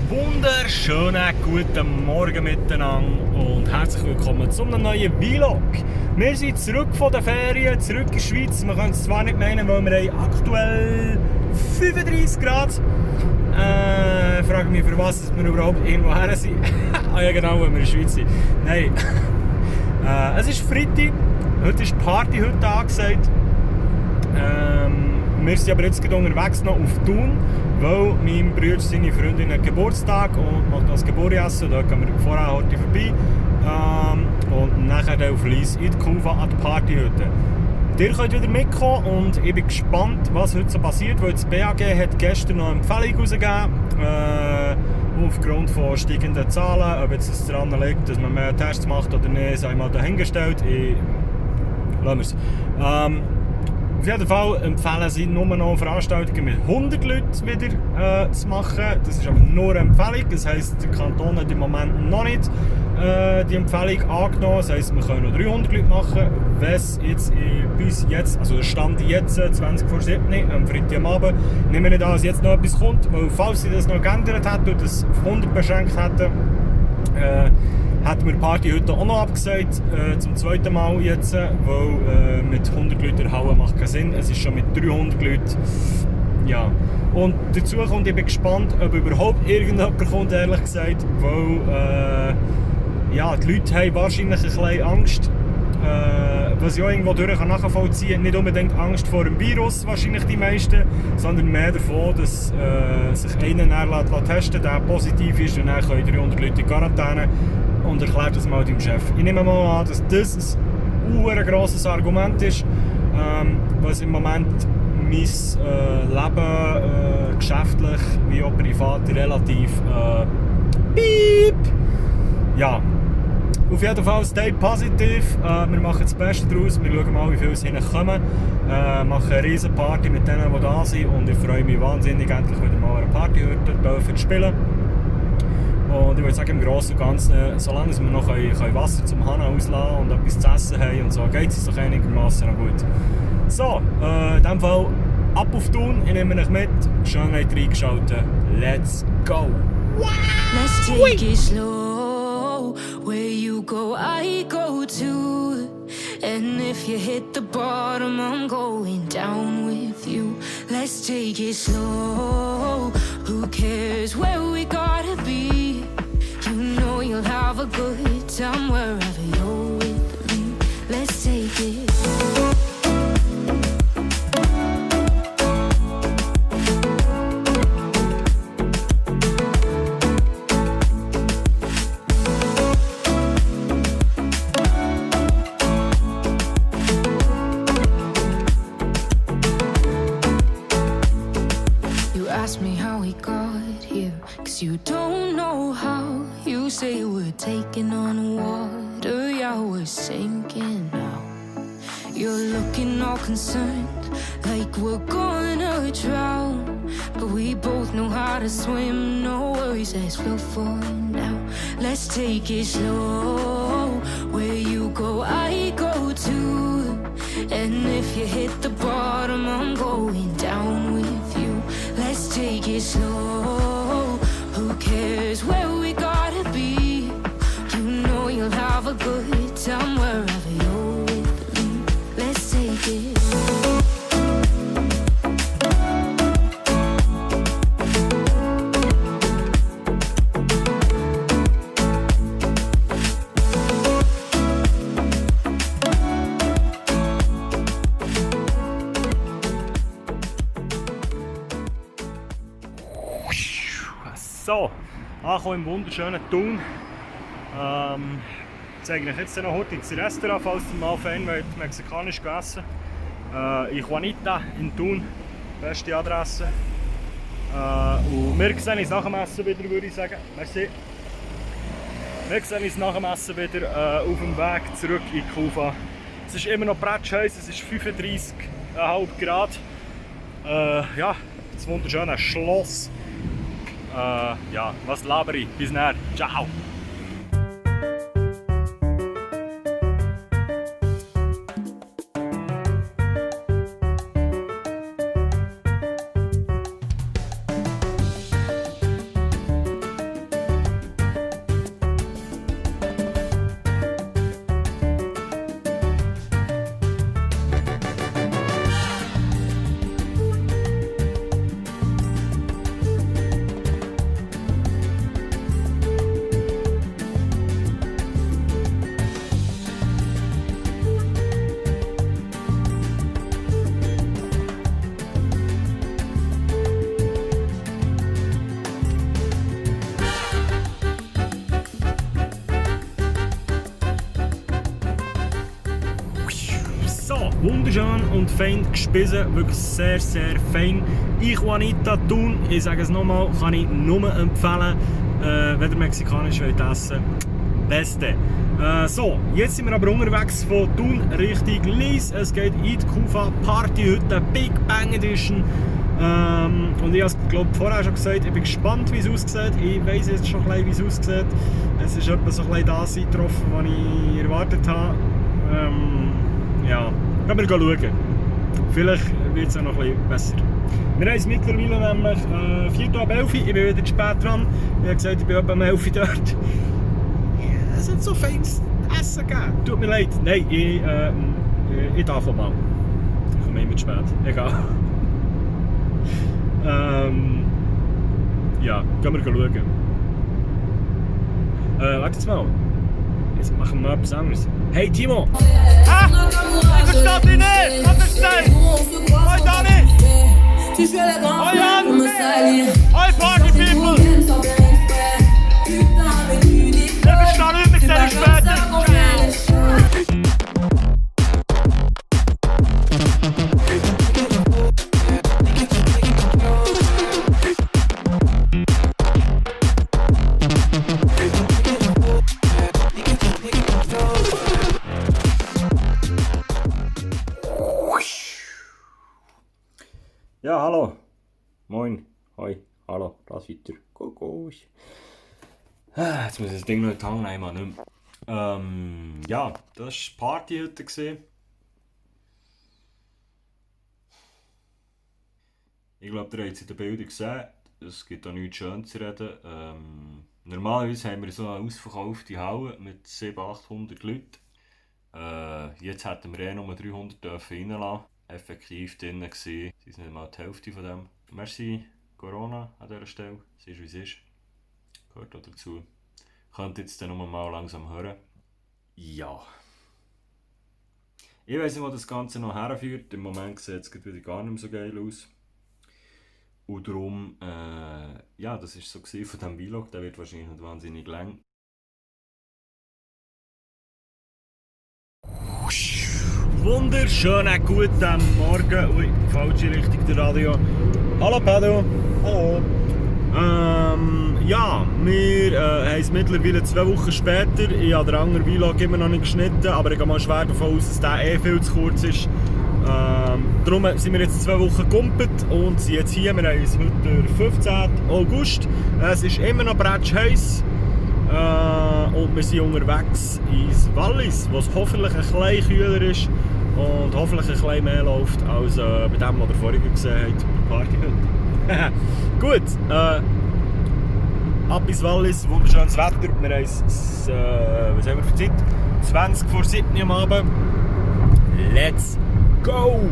Wunderschönen guten Morgen miteinander und herzlich willkommen zu einem neuen Vlog. Wir sind zurück von den Ferien, zurück in die Schweiz. Man kann es zwar nicht meinen, weil wir haben aktuell 35 Grad. Ich frage mich, für was wir überhaupt irgendwo her sind. Ah ja genau, wenn wir in der Schweiz sind. Nein. Es ist Freitag, heute ist Party heute angesagt. Wir sind aber jetzt unterwegs noch auf Thun, weil mein Bruder seine Freundin hat Geburtstag und macht noch das Geburtsessen. Da gehen wir vorher heute vorbei und nachher auf Lies in die Kufa an die Partyhütte. Ihr könnt wieder mitkommen und ich bin gespannt, was heute so passiert, weil das BAG hat gestern noch eine Empfehlung herausgegeben, aufgrund von steigenden Zahlen. Ob jetzt es daran liegt, dass man mehr Tests macht oder nicht, sei mal dahingestellt. Lassen wir es. Auf jeden Fall empfehlen sie nur noch Veranstaltungen mit 100 Leuten wieder zu machen. Das ist aber nur eine Empfehlung. Das heisst, der Kanton hat im Moment noch nicht die Empfehlung angenommen. Das heisst, wir können noch 300 Leute machen. Wenn es jetzt bis jetzt, also der Stand jetzt 20 vor 7 am Freitagabend, nehmen wir nicht an, dass jetzt noch etwas kommt. Weil falls sie das noch geändert hätten und das auf 100 beschränkt hätten, hätten wir die Party heute auch noch abgesagt, zum zweiten Mal jetzt, weil mit 100 Leuten in der Halle macht keinen Sinn, es ist schon mit 300 Leuten, ja. Und dazu kommt, ich bin gespannt, ob überhaupt irgendjemand kommt, ehrlich gesagt, weil ja, die Leute haben wahrscheinlich ein bisschen Angst, was ich auch irgendwo nachvollziehen kann, nicht unbedingt Angst vor dem Virus, wahrscheinlich die meisten, sondern mehr davon, dass sich einer testen lässt, der positiv ist und dann können 300 Leute in Quarantäne. Und erklärt das mal deinem Chef. Ich nehme mal an, dass das ein grosses Argument ist, was im Moment mein Leben geschäftlich wie auch privat relativ piep. Ja, auf jeden Fall stay positive. Wir machen das Beste daraus. Wir schauen mal, wie viele es hinkommen. Machen eine riesen Party mit denen, die da sind. Und ich freue mich wahnsinnig, endlich wieder mal eine Partyhütte zu spielen. Und ich würde sagen, im Großen und Ganzen, solange wir noch Wasser zum Hahn auslassen und etwas zu essen haben und so, geht es doch einigermaßen noch gut. So, in diesem Fall ab auf Thun, ich nehme euch mit, Schönheit reingeschaltet, let's go! Wow! Let's take it slow, where you go, I go too. And if you hit the bottom, I'm going down with you. Let's take it slow, who cares where we gotta be? You know you'll have a good time wherever you're with me. Let's take it. Ask me how we got here, 'cause you don't know how. You say we're taking on water, yeah, we're sinking now. You're looking all concerned, like we're gonna drown. But we both know how to swim, no worries, let's flow for now. Let's take it slow, where you go, I go too. And if you hit the bottom, I'm going down with you. Let's take it slow, who cares where we gotta be? You know you'll have a good time wherever you're with me. Let's take it. So, angekommen im wunderschönen Thun. Ich zeige euch jetzt noch heute ins Restaurant, falls ihr mal Fan wollt, mexikanisch essen. In Juanita in Thun, beste Adresse. Und wir sehen uns nach dem Essen wieder, würde ich sagen. Merci. Wir sehen uns nach dem Essen wieder auf dem Weg zurück in die Kufa. Es ist immer noch bretschheiß, es ist 35,5 Grad. Ja, das wunderschöne Schloss. Ja, was laber ich? Bis dann. Ciao! wunderschön und fein gespissen, wirklich sehr, sehr fein. Ich, Juanita Thun, ich sage es nochmal, kann ich nur empfehlen, wenn ihr mexikanisch wollt essen. Beste. So, jetzt sind wir aber unterwegs von Thun Richtung Lyss. Es geht in die Kufa Partyhütte, Big Bang Edition. Und ich habe vorher schon gesagt, ich bin gespannt, wie es aussieht. Ich weiss jetzt schon ein bisschen, wie es aussieht. Es ist etwa so ein bisschen das eingetroffen, was ich erwartet habe. Ja, können wir schauen. Vielleicht wird es auch noch ein bisschen besser. Wir haben es mittlerweile nämlich 4:11 Uhr. Ich bin wieder zu spät dran. Ich habe gesagt, ich bin etwa um 11 Uhr dort. Es hat so feines Essen gegeben. Tut mir leid. Nein, ich darf auch mal. Ich komme immer zu spät. Egal. Ja, gehen wir schauen. Warte jetzt mal. Jetzt machen wir etwas anderes. Hey Timo! Ah! Ich verstehe dich nicht! Was ist das? Hoi Dani! Hoi Jan! Hoi Party People! Ich verstehe nicht, ich sehe dich später! Ja, hallo. Moin. Hoi. Hallo. Da seid ihr. Kuckuck. Jetzt muss ich das Ding noch in die Hand nehmen. Nicht mehr. Ja, das war die Partyhütte. Ich glaube, ihr habt es in den Bildern gesehen. Es gibt auch nichts schön zu reden. Normalerweise haben wir so eine ausverkaufte Halle mit 700-800 Leuten. Jetzt hätten wir nur 300 reinlassen. Effektiv drin war. Sie sind nicht mal die Hälfte von dem. Merci Corona an dieser Stelle. Es ist wie es ist. Gehört auch dazu. Könnt jetzt dann mal langsam hören. Ja. Ich weiss nicht, wo das Ganze noch herführt. Im Moment sieht es wieder gar nicht mehr so geil aus. Und darum, ja, das war so von diesem Vlog. Der wird wahrscheinlich nicht wahnsinnig lang. Wunderschönen guten Morgen. Ui, falsche Richtung der Radio. Hallo Pedro. Hallo. Ja, wir haben es mittlerweile 2 Wochen später. Ich habe den anderen Vlog immer noch nicht geschnitten, aber ich gehe mal schwer davon aus, dass der viel zu kurz ist. Darum sind wir jetzt 2 Wochen gegumpelt und sind jetzt hier. Wir haben heute den 15. August. Es ist immer noch bretschheiss. Und wir sind unterwegs ins Wallis, wo es hoffentlich ein bisschen kühler ist und hoffentlich ein bisschen mehr läuft als bei dem, was ihr vorhin gesehen habt, bei der Partyhütte. Gut, ab ins Wallis, wunderschönes Wetter. Wir haben was haben wir für Zeit? 20 vor 7 am Abend. Let's go!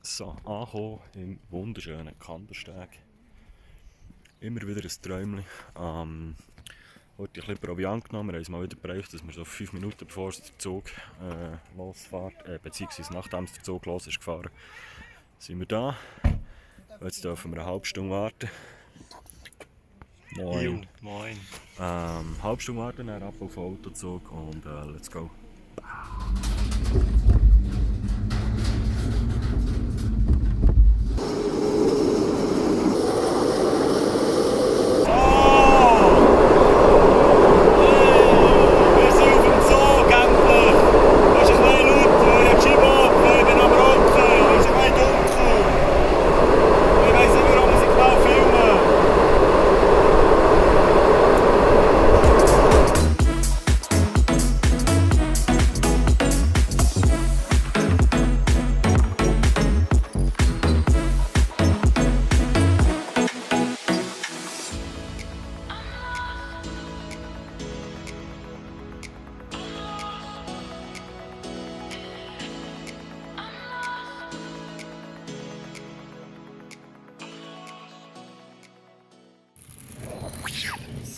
So, angekommen im wunderschönen Kandersteg. Immer wieder ein Träumchen. Heute ein bisschen Proviant genommen. Wir haben es mal wieder gebraucht, dass wir so 5 Minuten bevor der Zug losfährt, beziehungsweise nachdem der Zug los ist gefahren, sind wir da. Jetzt dürfen wir eine halbe Stunde warten. Moin. Jo, moin. Halbe Stunde warten, dann ab auf den Autozug und let's go.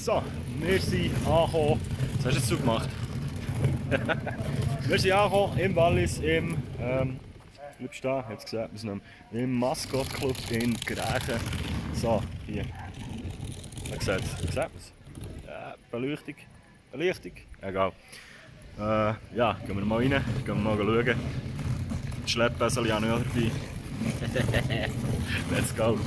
So, wir sind angekommen. Was hast du jetzt gemacht? Wir sind angekommen im Wallis, im bleibst da, jetzt gesehen, wir sind im Maskottclub in Grächen. So, hier. Man sieht es. Beleuchtung. Egal. Ja, gehen wir mal rein, gehen wir mal schauen. Das Schleppbessel habe ich auch dabei. Let's go.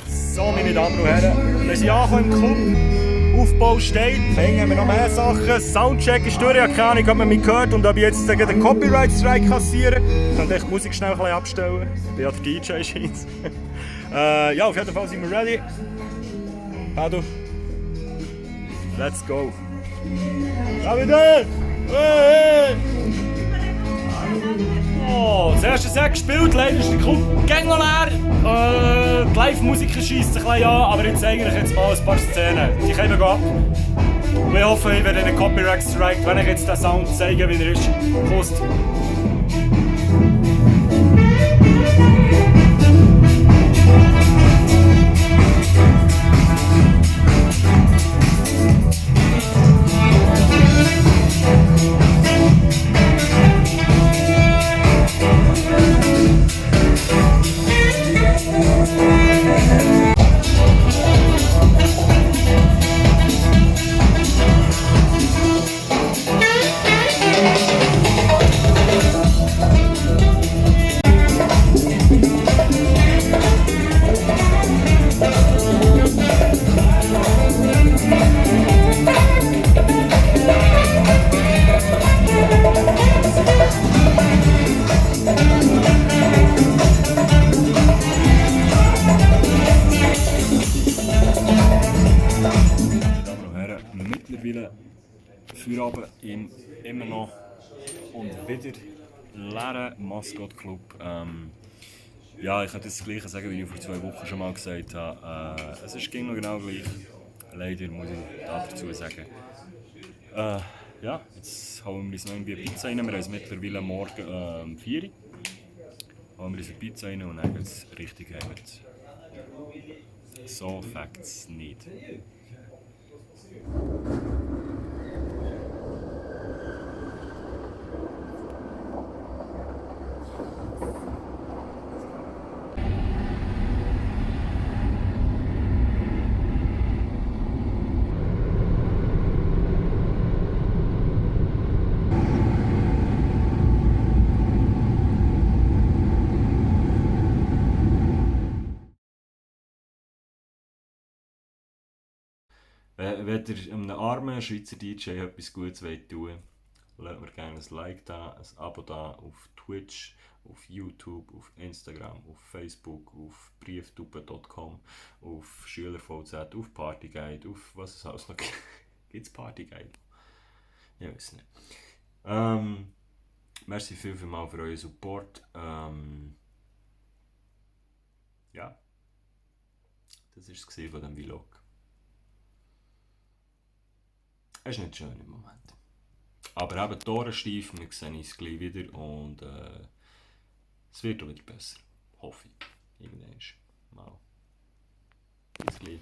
So, meine Damen und Herren, wir sind angekommen im Club. Aufbau steht, hängen haben wir noch mehr Sachen. Soundcheck ist durch, ich habe keine Ahnung, ob man mich hört und ob ich jetzt den Copyright-Strike kassiere. Ich kann die Musik schnell ein bisschen abstellen. Ich bin ja der DJ, scheint. Ja, auf jeden Fall sind wir ready. Pado. Let's go. Davide! Hey! Oh, das erste Set gespielt, leider ist der Club gängig leer. Die Live-Musik scheisst ein bisschen an, aber ich zeige euch jetzt mal ein paar Szenen. Die kommen ab. Und ich hoffe, ich werde einen Copyright-Strike, wenn ich jetzt den Sound zeige, wie er ist. Prost! Mittlerweile Feierabend im immer noch und wieder leeren Maskottclub. Ja, ich könnte das Gleiche sagen, wie ich vor 2 Wochen schon mal gesagt habe. Es ist noch genau gleich. Leider muss ich dazu sagen. Ja, jetzt holen wir uns noch irgendwie Pizza rein. Wir haben es mittlerweile morgen 4 Uhr. Holen wir uns eine Pizza rein und dann geht es richtig heim. So Facts nicht. Wenn ihr einem armen Schweizer DJ etwas Gutes tun wollt, lasst mir gerne ein Like da, ein Abo da auf Twitch, auf YouTube, auf Instagram, auf Facebook, auf brieftube.com, auf SchülerVZ, auf Partyguide, auf was es alles noch gibt. Gibt es Partyguide? Ich weiß nicht. Merci vielmals für euren Support. Ja, das war es von diesem Vlog. Es ist nicht schön im Moment. Aber eben die Ohren steif, wir sehen uns gleich wieder und es wird auch wieder besser. Hoffe ich. Irgendwann mal. Bis gleich.